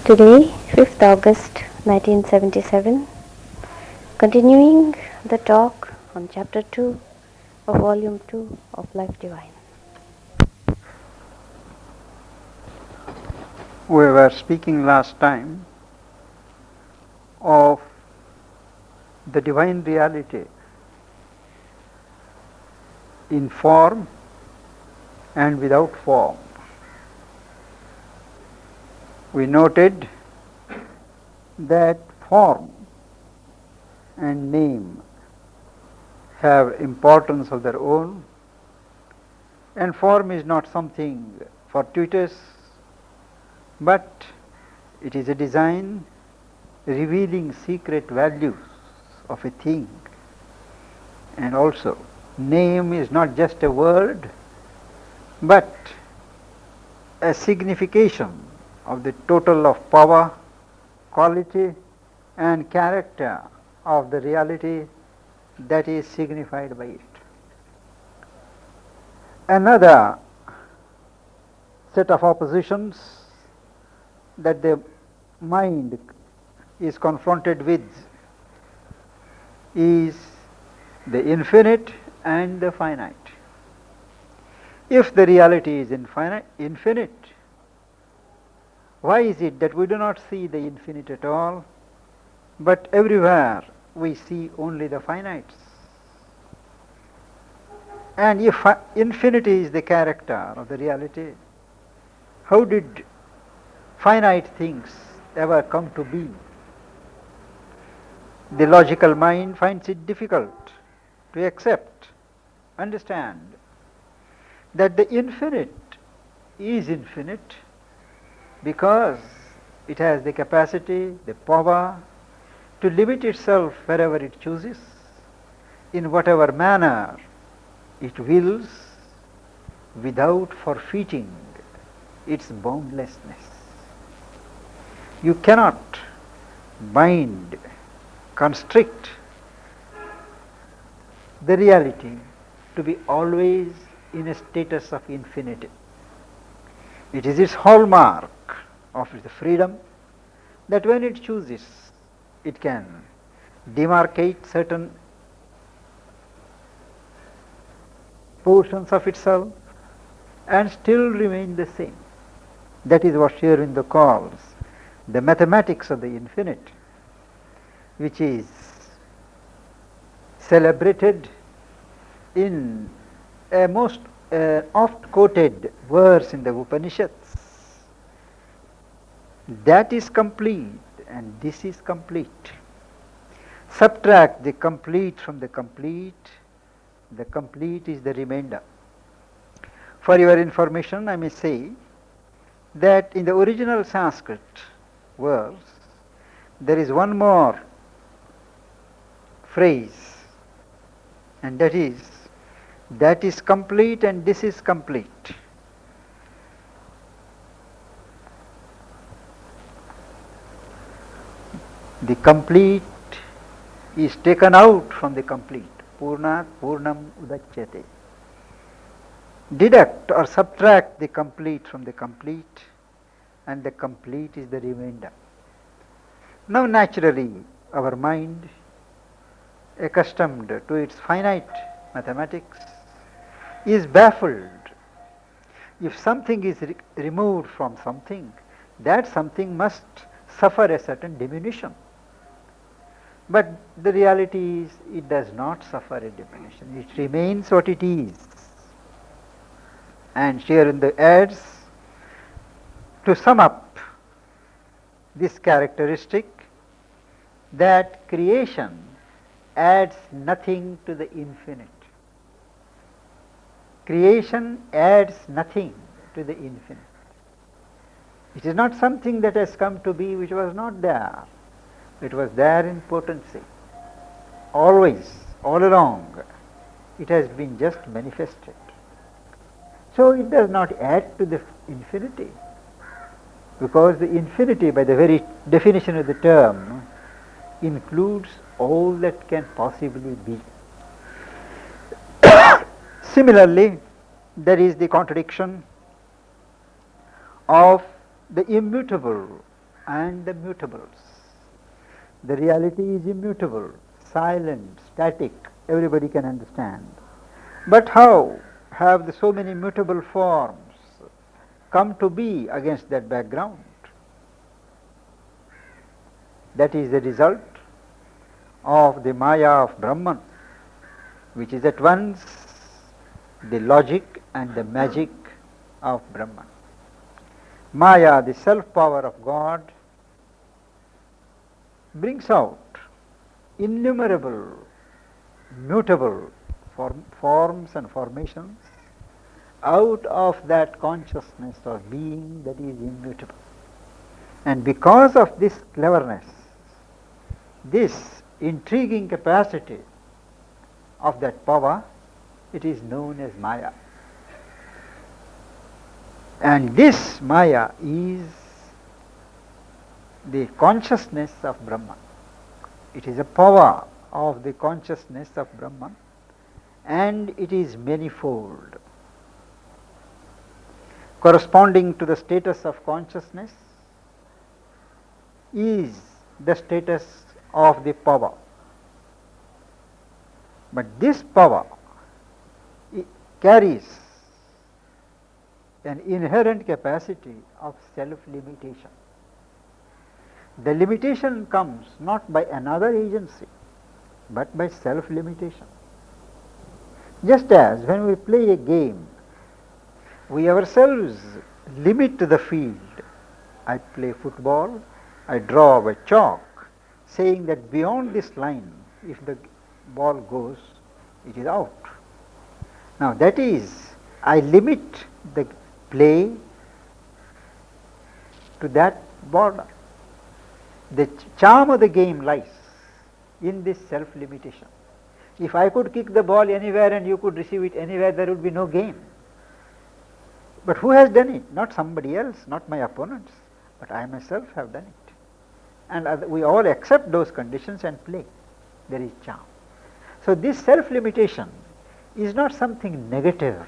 Today, 5th August 1977, continuing the talk on Chapter 2 of Volume 2 of Life Divine. We were speaking last time of the divine reality in form and without form. We noted that form and name have importance of their own, and form is not something fortuitous, but it is a design revealing secret values of a thing. And also, name is not just a word, but a signification of the total of power, quality, and character of the reality that is signified by it. Another set of oppositions that the mind is confronted with is the infinite and the finite. If the reality is infinite, why is it that we do not see the infinite at all, but everywhere we see only the finites? And if infinity is the character of the reality, how did finite things ever come to be? The logical mind finds it difficult to accept, understand that the infinite is infinite because it has the capacity, the power to limit itself wherever it chooses, in whatever manner it wills, without forfeiting its boundlessness. You cannot bind, constrict the reality to be always in a status of infinity. It is its hallmark of the freedom that when it chooses, it can demarcate certain portions of itself and still remain the same. That is what Sri Aurobindo calls the mathematics of the infinite, which is celebrated in a most oft quoted verse in the Upanishads. That is complete and this is complete. Subtract the complete from the complete is the remainder. For your information, I may say that in the original Sanskrit verse, there is one more phrase, and that is complete and this is complete. The complete is taken out from the complete. Purnat Purnam Udachyate. Deduct or subtract the complete from the complete, and the complete is the remainder. Now naturally, our mind, accustomed to its finite mathematics, is baffled. If something is removed from something, that something must suffer a certain diminution. But the reality is, it does not suffer a diminution. It remains what it is. And here in the adds, to sum up this characteristic, that creation adds nothing to the infinite. Creation adds nothing to the infinite. It is not something that has come to be which was not there. It was there in potency. Always, all along, it has been just manifested. So it does not add to the infinity, because the infinity, by the very definition of the term, includes all that can possibly be. Similarly, there is the contradiction of the immutable and the mutables. The reality is immutable, silent, static, everybody can understand. But how have so many mutable forms come to be against that background? That is the result of the Maya of Brahman, which is at once the logic and the magic of Brahman. Maya, the self-power of God, brings out innumerable, mutable forms and formations out of that consciousness or being that is immutable. And because of this cleverness, this intriguing capacity of that power, it is known as Maya. And this Maya is the consciousness of Brahman. It is a power of the consciousness of Brahman, and it is manifold. Corresponding to the status of consciousness is the status of the power. But this power carries an inherent capacity of self-limitation. The limitation comes not by another agency, but by self-limitation. Just as when we play a game, we ourselves limit the field. I play football, I draw a chalk, saying that beyond this line, if the ball goes, it is out. Now that is, I limit the play to that border. The charm of the game lies in this self-limitation. If I could kick the ball anywhere and you could receive it anywhere, there would be no game. But who has done it? Not somebody else, not my opponents, but I myself have done it. And we all accept those conditions and play. There is charm. So this self-limitation is not something negative.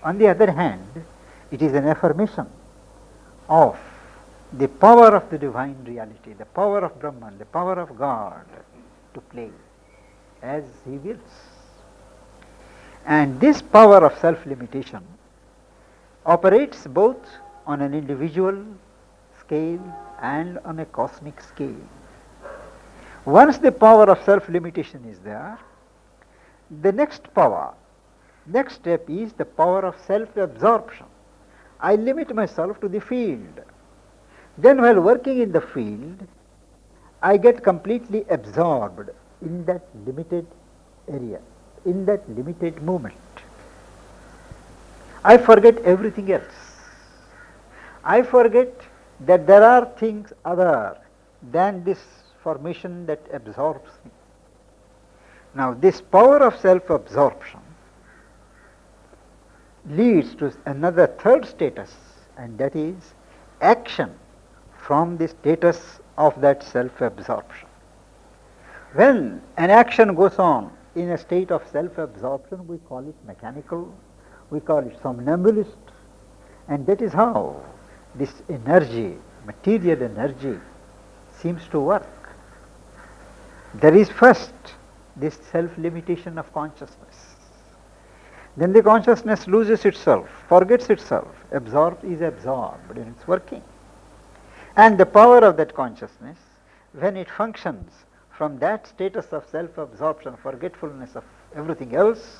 On the other hand, it is an affirmation of the power of the divine reality, the power of Brahman, the power of God to play as he wills. And this power of self-limitation operates both on an individual scale and on a cosmic scale. Once the power of self-limitation is there, the next step is the power of self-absorption. I limit myself to the field. Then while working in the field, I get completely absorbed in that limited area, in that limited moment. I forget everything else. I forget that there are things other than this formation that absorbs me. Now this power of self-absorption leads to another third status, and that is action from the status of that self-absorption. When an action goes on in a state of self-absorption, we call it mechanical, we call it somnambulist, and that is how this energy, material energy, seems to work. There is first this self-limitation of consciousness. Then the consciousness loses itself, forgets itself, is absorbed in its working. And the power of that consciousness, when it functions from that status of self-absorption, forgetfulness of everything else,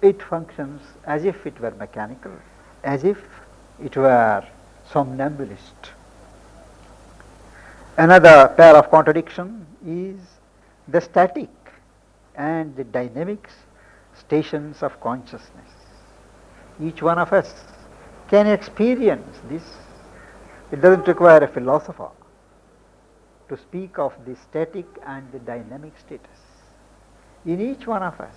it functions as if it were mechanical, as if it were somnambulist. Another pair of contradiction is the static and the dynamic stations of consciousness. Each one of us can experience this. It doesn't require a philosopher to speak of the static and the dynamic status. In each one of us,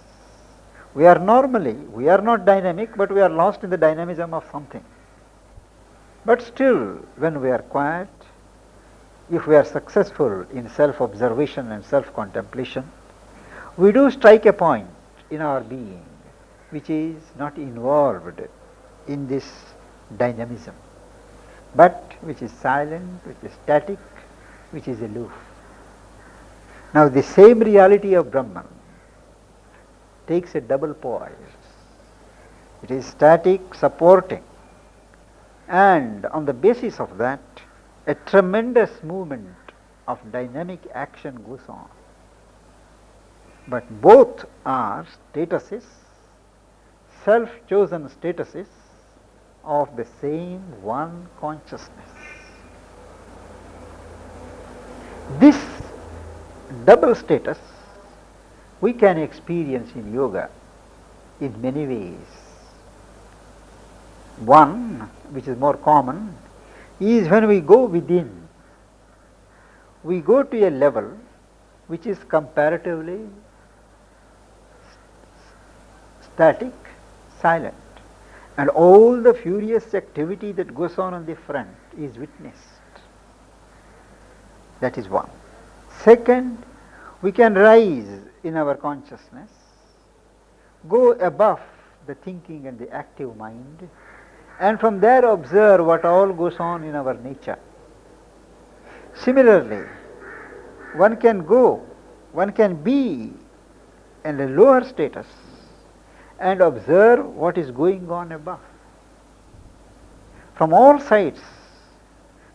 we are not dynamic, but we are lost in the dynamism of something. But still, when we are quiet, if we are successful in self-observation and self-contemplation, we do strike a point in our being which is not involved in this dynamism, but which is silent, which is static, which is aloof. Now the same reality of Brahman takes a double poise. It is static, supporting, and on the basis of that, a tremendous movement of dynamic action goes on. But both are statuses, self-chosen statuses of the same one consciousness. This double status we can experience in yoga in many ways. One, which is more common, is when we go within. We go to a level which is comparatively static, silent, and all the furious activity that goes on the front is witnessed. That is one. Second, we can rise in our consciousness, go above the thinking and the active mind, and from there observe what all goes on in our nature. Similarly, one can be in a lower status and observe what is going on above. From all sides,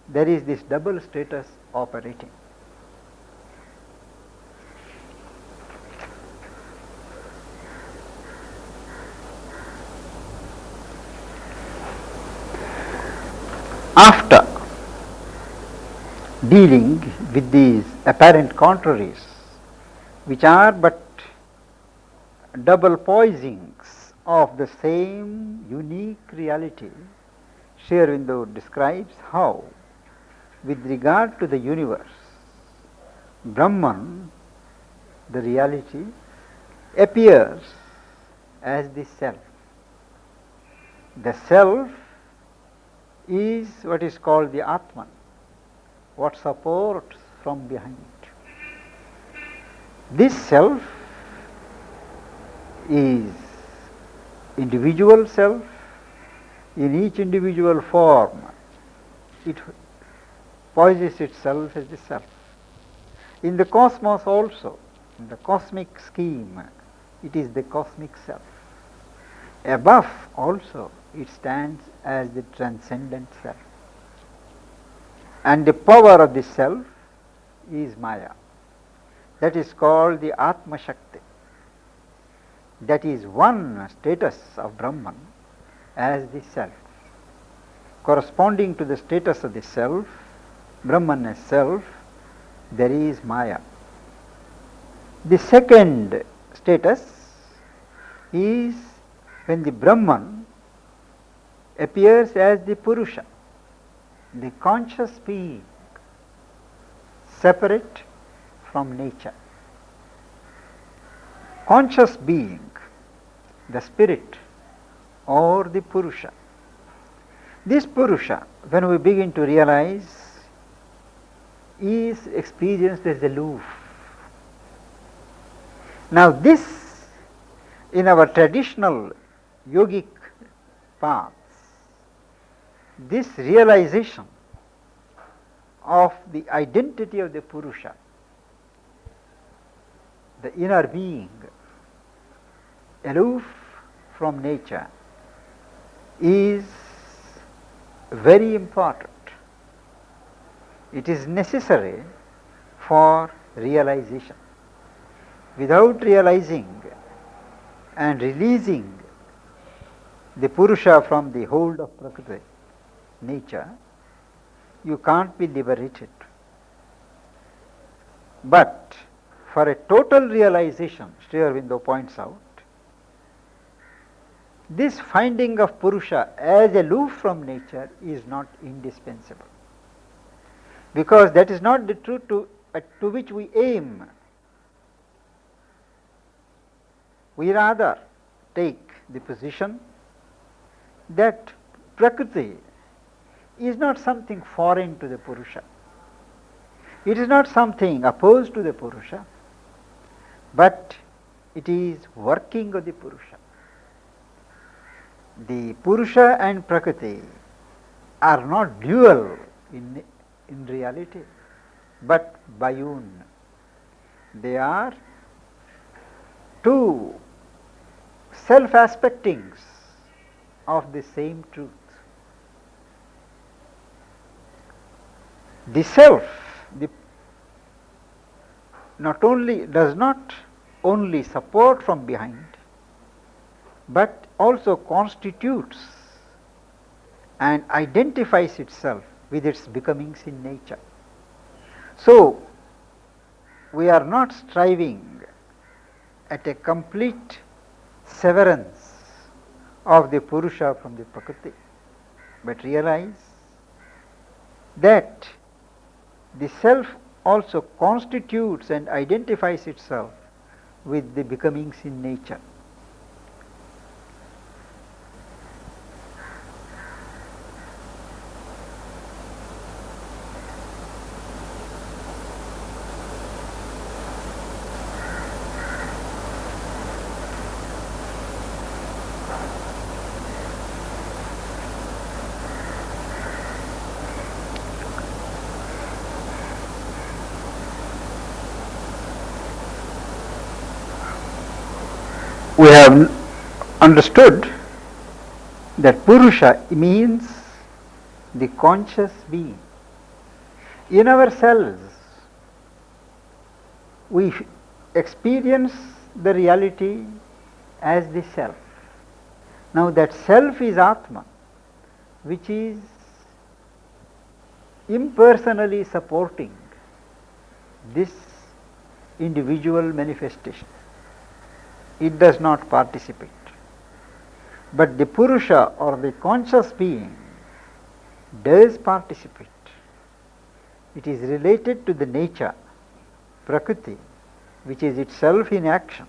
there is this double status operating. After dealing with these apparent contraries, which are but double poisings of the same unique reality, Sri Aurobindo describes how, with regard to the universe, Brahman, the reality, appears as the self. The self is what is called the Atman, what supports from behind. This self is individual self. In each individual form, it poises itself as the self. In the cosmos also, in the cosmic scheme, it is the cosmic self. Above also, it stands as the transcendent self. And the power of the self is Maya. That is called the Atma Shakti. That is one status of Brahman as the self. Corresponding to the status of the self, Brahman as self, there is Maya. The second status is when the Brahman appears as the Purusha, the conscious being, separate from nature. Conscious being, the spirit or the Purusha. This Purusha, when we begin to realize, is experienced as aloof. Now this, in our traditional yogic paths, this realization of the identity of the Purusha, the inner being, aloof from nature, is very important. It is necessary for realization. Without realizing and releasing the Purusha from the hold of Prakriti, nature, you can't be liberated. But for a total realization, Sri Aurobindo points out, this finding of Purusha as aloof from nature is not indispensable. Because that is not the truth to which we aim. We rather take the position that Prakriti is not something foreign to the Purusha. It is not something opposed to the Purusha, but it is working of the Purusha. The Purusha and Prakriti are not dual in reality, but bayun. They are two self-aspectings of the same truth. The self the not only does not only support from behind, but also constitutes and identifies itself with its becomings in nature. So, we are not striving at a complete severance of the Purusha from the Prakriti, but realize that the self also constitutes and identifies itself with the becomings in nature. We have understood that Purusha means the conscious being. In ourselves, we experience the reality as the self. Now that self is Atman, which is impersonally supporting this individual manifestation. It does not participate. But the Purusha or the conscious being does participate. It is related to the nature, Prakriti, which is itself in action.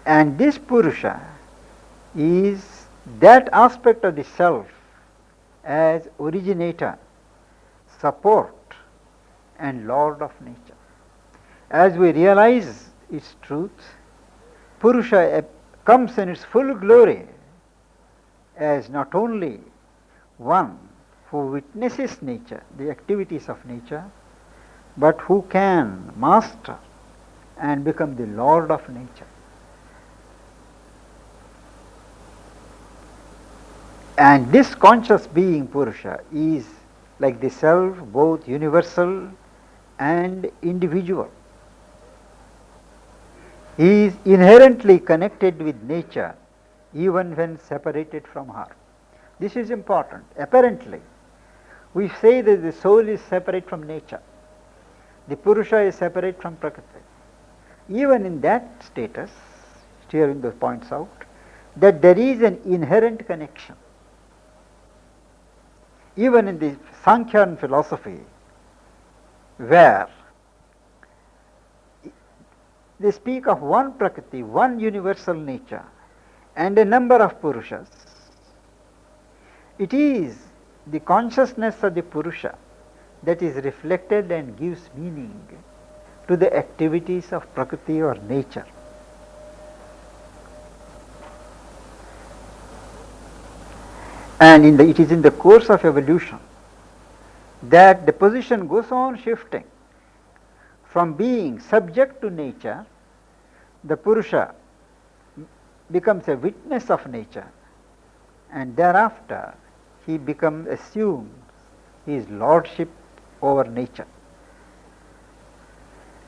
And this Purusha is that aspect of the self as originator, support, and lord of nature. As we realize its truth, Purusha comes in its full glory as not only one who witnesses nature, the activities of nature, but who can master and become the lord of nature. And this conscious being, Purusha, is like the self, both universal and individual. He is inherently connected with nature even when separated from her. This is important. Apparently, we say that the soul is separate from nature. The Purusha is separate from Prakriti. Even in that status, Sri Aurobindo points out that there is an inherent connection. Even in the Sankhya philosophy, where they speak of one Prakriti, one universal nature, and a number of Purushas, it is the consciousness of the Purusha that is reflected and gives meaning to the activities of Prakriti or nature. And it is in the course of evolution that the position goes on shifting from being subject to nature. The Purusha becomes a witness of nature, and thereafter he assumes his lordship over nature.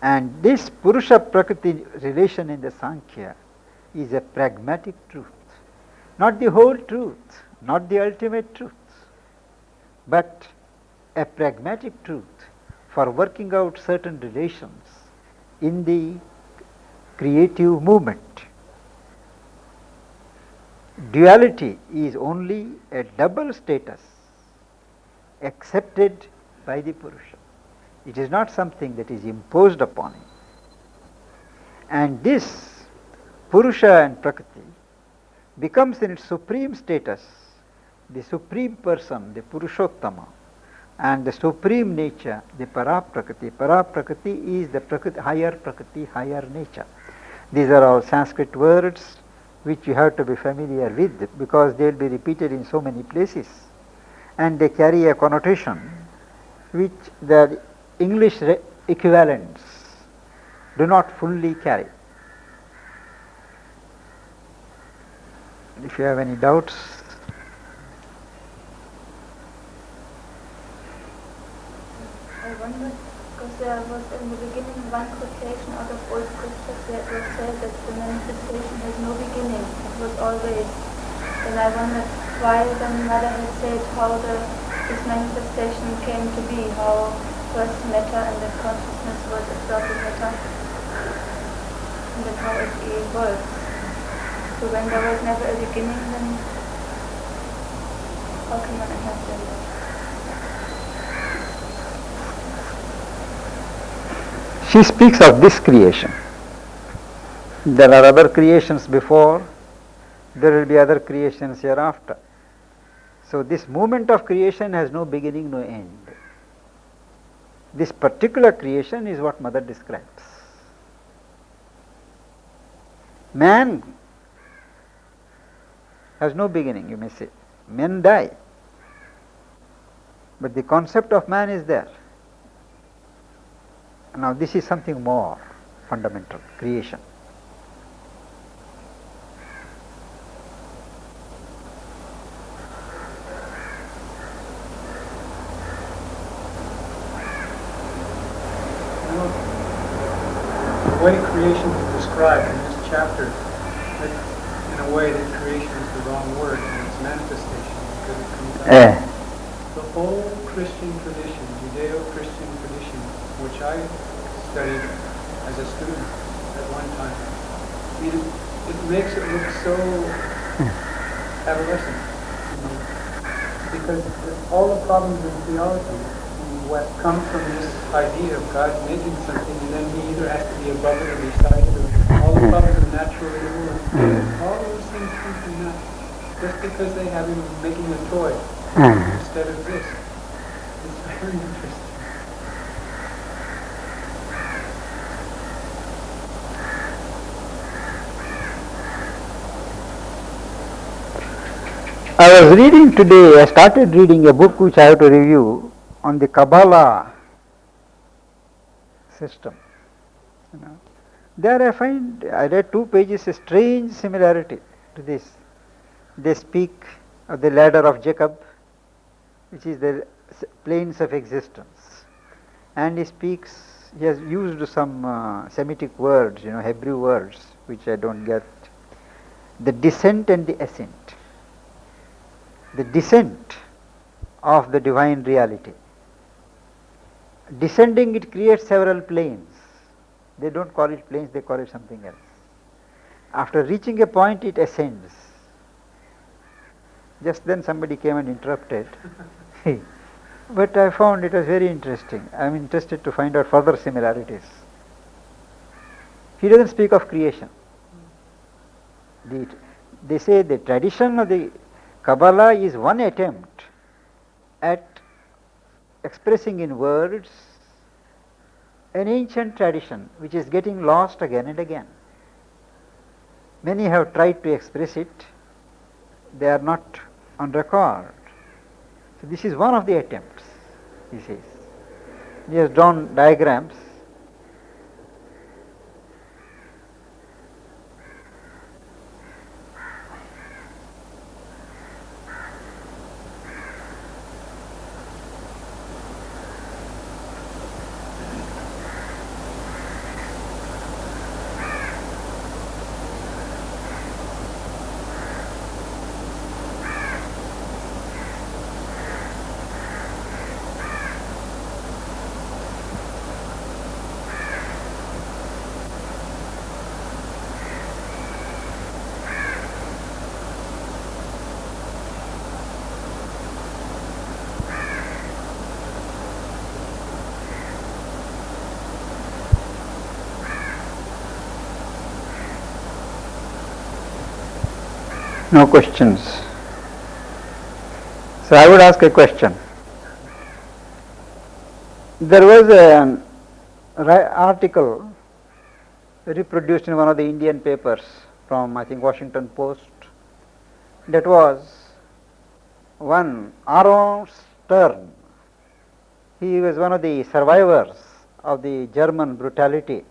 And this Purusha Prakriti relation in the Sankhya is a pragmatic truth, not the whole truth, not the ultimate truth, but a pragmatic truth for working out certain relations in the creative movement. Duality is only a double status accepted by the Purusha. It is not something that is imposed upon him. And this Purusha and Prakriti becomes in its supreme status the supreme person, the Purushottama, and the supreme nature, the Paraprakriti. Paraprakriti is the higher Prakriti, higher nature. These are all Sanskrit words which you have to be familiar with because they will be repeated in so many places. and they carry a connotation which their English equivalents do not fully carry. If you have any doubts. I wondered, because there was in the beginning one quotation out of old scriptures where it was said that the manifestation has no beginning, it was always. And I wondered why then Mother had said how this manifestation came to be, how first matter and then consciousness was absorbed in matter, and then how it evolves. So when there was never a beginning, then how can one have that? She speaks of this creation. There are other creations before, there will be other creations hereafter. So this movement of creation has no beginning, no end. This particular creation is what Mother describes. Man has no beginning, you may say. Men die. But the concept of man is there. Now this is something more fundamental, creation. The way creation is described in this chapter, in a way that creation is the wrong word, and it's manifestation, because it comes out. The whole Christian tradition, Judeo-Christian tradition, which I studied as a student at one time, it makes it look so adolescent, because all the problems in theology what comes from this idea of God making something, and then he either has to be above it or beside it, or all the problems of natural evil, and all those things come from that. Just because they have him making a toy instead of this. It's very interesting. I was reading today, I started reading a book which I have to review on the Kabbalah system. There I read 2 pages, a strange similarity to this. They speak of the ladder of Jacob, which is the planes of existence. And he has used some Semitic words, Hebrew words, which I don't get. The descent and the ascent. The descent of the divine reality. Descending, it creates several planes. They don't call it planes, they call it something else. After reaching a point, it ascends. Just then somebody came and interrupted. But I found it was very interesting. I am interested to find out further similarities. He doesn't speak of creation. They say the tradition of the Kabbalah is one attempt at expressing in words an ancient tradition which is getting lost again and again. Many have tried to express it, they are not on record. So this is one of the attempts, he says. He has drawn diagrams. No questions. So I would ask a question. There was an article reproduced in one of the Indian papers from, I think, Washington Post, that was one Aaron Stern. He was one of the survivors of the German brutality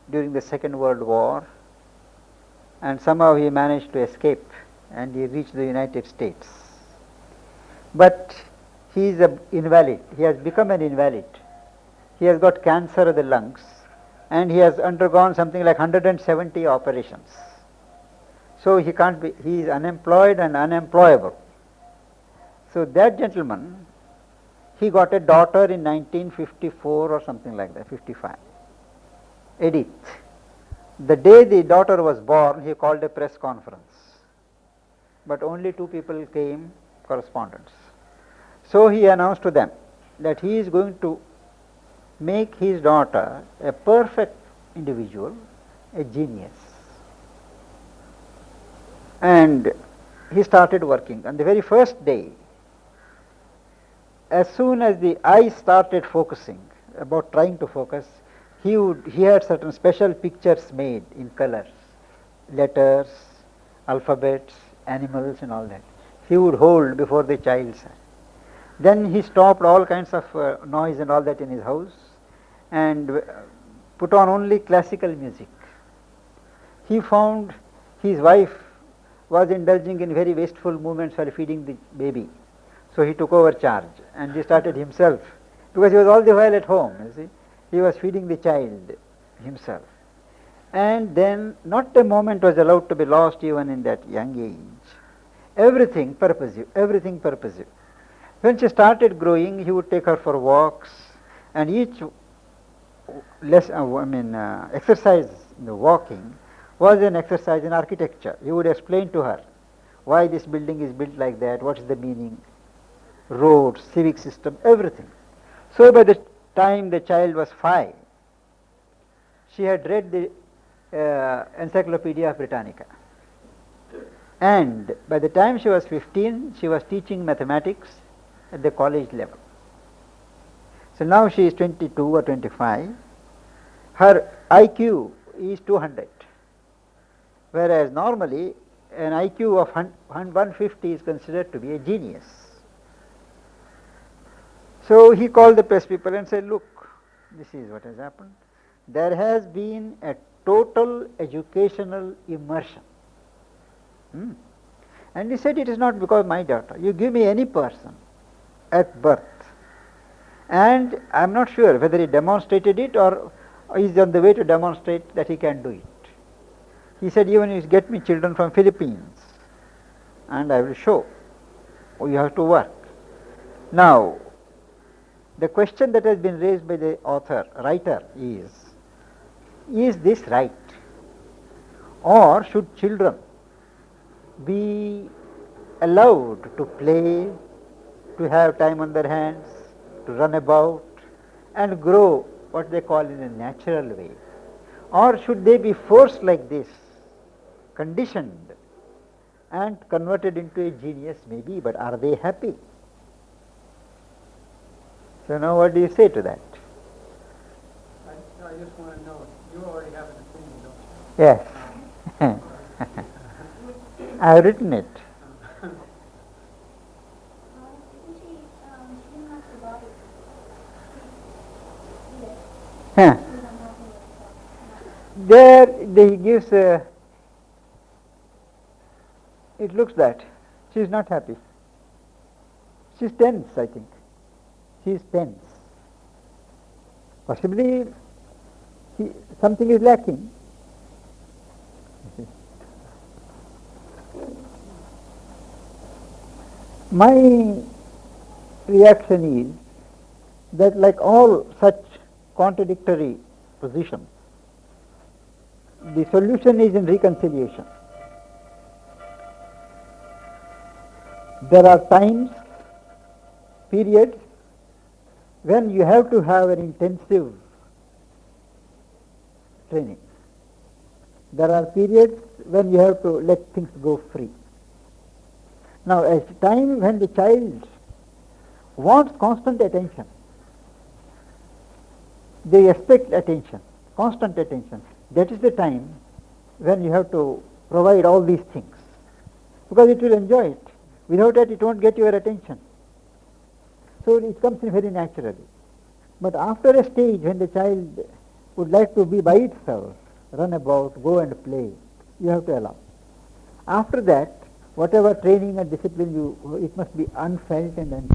during the Second World War, and somehow he managed to escape and he reached the United States. But he is an invalid. He has become an invalid. He has got cancer of the lungs and he has undergone something like 170 operations. So he is unemployed and unemployable. So that gentleman, he got a daughter in 1954 or something like that, 55, Edith. The day the daughter was born, he called a press conference. But only 2 people came, correspondents. So he announced to them that he is going to make his daughter a perfect individual, a genius. And he started working. On the very first day, as soon as the eyes started focusing, about trying to focus, he had certain special pictures made in colors, letters, alphabets, animals and all that. He would hold before the child's eye. Then he stopped all kinds of noise and all that in his house and put on only classical music. He found his wife was indulging in very wasteful movements while feeding the baby. So he took over charge and he started himself, because he was all the while at home, you see. He was feeding the child himself. And then not a moment was allowed to be lost even in that young age. Everything purposive, everything purposive. When she started growing, he would take her for walks, and each exercise in the walking was an exercise in architecture. He would explain to her why this building is built like that, what is the meaning, roads, civic system, everything. So by the time the child was 5, she had read the Encyclopedia Britannica. And by the time she was 15, she was teaching mathematics at the college level. So now she is 22 or 25. Her IQ is 200, whereas normally an IQ of 150 is considered to be a genius. So he called the press people and said, look, this is what has happened. There has been a total educational immersion. And he said, it is not because of my daughter. You give me any person at birth, and I am not sure whether he demonstrated it or is on the way to demonstrate that he can do it. He said, even if you get me children from Philippines, and I will show. You have to work. Now, the question that has been raised by the writer is this right? Or should children be allowed to play, to have time on their hands, to run about and grow what they call in a natural way? Or should they be forced like this, conditioned and converted into a genius maybe, but are they happy? So now what do you say to that? I just want to know, you already have an opinion, don't you? Yes. I have written it. Huh. There he gives it looks that she is not happy. She is tense, I think. She is tense. Possibly something is lacking. My reaction is that, like all such contradictory positions, the solution is in reconciliation. There are times, periods, when you have to have an intensive training. There are periods when you have to let things go free. Now, at a time when the child wants constant attention, they expect attention, constant attention. That is the time when you have to provide all these things, because it will enjoy it. Without that, it won't get your attention. So it comes in very naturally. But after a stage when the child would like to be by itself, run about, go and play, you have to allow. After that, whatever training and discipline it must be unfelt and